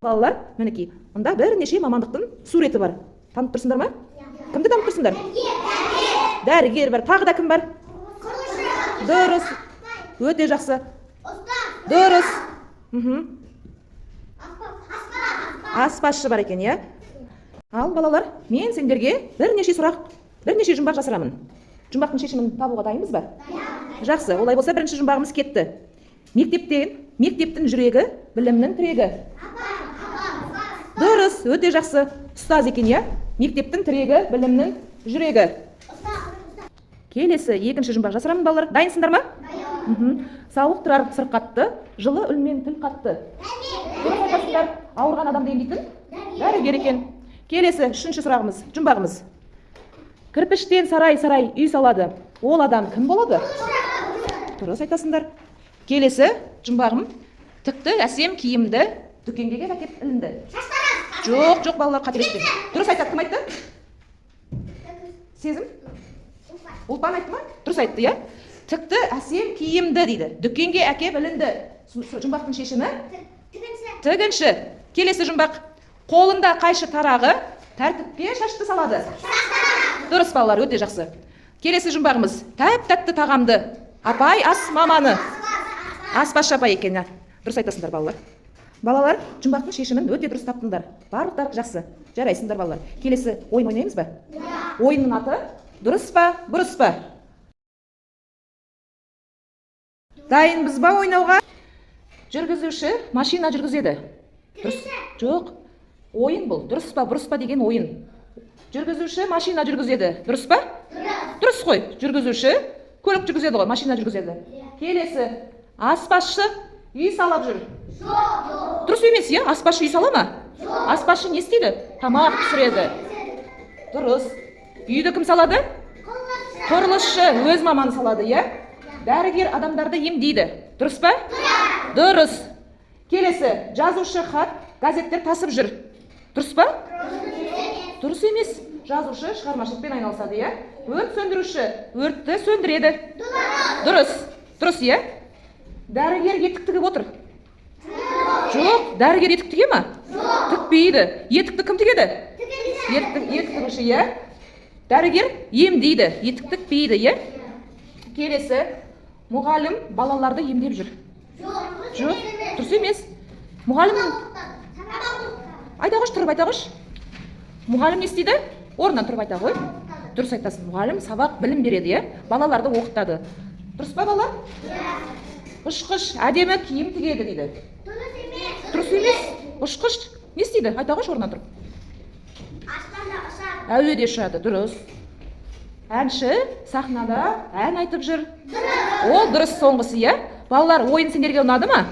балалар, мінекей, мұнда бірнеше мамандықтың суреті бар. Танып тұрсыңдар ма? Кімді танып тұрсыңдар? Дәрігер бар. Тағы да кім бар? Дұрыс. Өте жақсы. Дұрыс. Аспазшы бар екен, иә? Ал балалар, мен сендерге бірнеше сұрақ, бірнеше жұмбақ жасырамын. Жұмбақтың шешімін табуға дайынбыз ба? Жақсы. Олай болса бірінші жұмбағымыз кетті. Мектептің жүрегі, білімнің тірегі. Дұрыс, өте жақсы. Ұстаз екен, иә? Мектептің тірегі, білімнің жүрегі. Келесі екінші жұмбақ жасырамын балалар. Дайынсыңдар ма? Сауық тұрар сырқатты, жылы үлмен тіл қатты. Дұрыс айтасыңдар. Ауырған адамды емдейтін дәрігер екен. Келесі үшінші сұрағымыз, жұмбағымыз. Кірпіштен сарай-сарай үй салады. Ол адам кім болады? Дұрыс айтасыңдар. Келесі жұмбағым. Тікті әсем киімді дүкенге әкеп ілінді. Жоқ, балалар қателеспен. Дұрыс айтады, кім айтты? Сезім? Ұлпан айтты ма? Дұрыс айтты, иә? Тікті әсем киімді дейді. Дүкенге әкеп ілінді. Жұмбақтың шешімі? Тігінші. Келесі жұмбақ. Қолында қайшы тарағы тәртіпке шашты салады. Дұрыс балалар, өте жақсы. Келесі жұмбағымыз. Тәп-тәтті тағамды. Апай ас маманы. Аспазшы апай екен. Дұрыс айтасыңдар балалар. Балалар, жұмбақтың шешімін өте дұрыс таптыңдар. Барлықтар жақсы. Жарайсыңдар балалар. Келесі ойын ойнаймыз ба? Ойынның аты дұрыс па, бұрыс па? Дайынбыз ба ойнауға? Жүргізуші машина жүргізеді. Дұрыс. Жоқ. Ойын бұл. Дұрыс па, бұрыс па деген ойын. Жүргізуші машина жүргізеді. Дұрыс па? Дұрыс қой. Жүргізуші көлік жүргізеді ғой, машина жүргізеді. Келесі аспазшы үй салап жүр. Дұрыс емес, иә? Аспазшы үй сала ма? Аспазшы не істейді? Тамақ пісіреді. Дұрыс. Үйді кім салады? Құрылысшы өз маманы салады, иә? Дәрігер адамдарды емдейді. Дұрыс па? Дұрыс. Келесі жазушы хат, газеттер тасып жүр. Дұрыс па? Дұрыс емес. Жазушы шығармашылықпен айналысады, иә? Өрт сөндіруші өртті сөндіреді. Дұрыс. Дұрыс, иә? Дәрігер етік тігіп отыр. Жоқ, дәрігер етік тіге ма? Тікпейді. Етікті кім тігеді? Етік тігуші, иә? Дәрігер емдейді. Етік тікпейді, иә? Келесі мұғалім балаларды емдеп жүр. Жоқ, дұрыс емес. Мұғалім айта қош, тұрып айта қош. Мұғалім не істейді? Орнынан тұрып айта ғой. Дұрыс айтасың. Мұғалім сабақ білім береді, иә? Балаларды оқытады. Дұрыс па балалар? Ұшқыш әдемі киім тігеді дейді. Дұрыс емес. Ұшқыш не істейді? Айта қош, орнынан тұрып. Әуеде ұшады. Дұрыс. Әнші сахнада ән айтып жүр. Ол дұрыс соңғысы, иә? Балалар, ойын сендерге ұнады ма?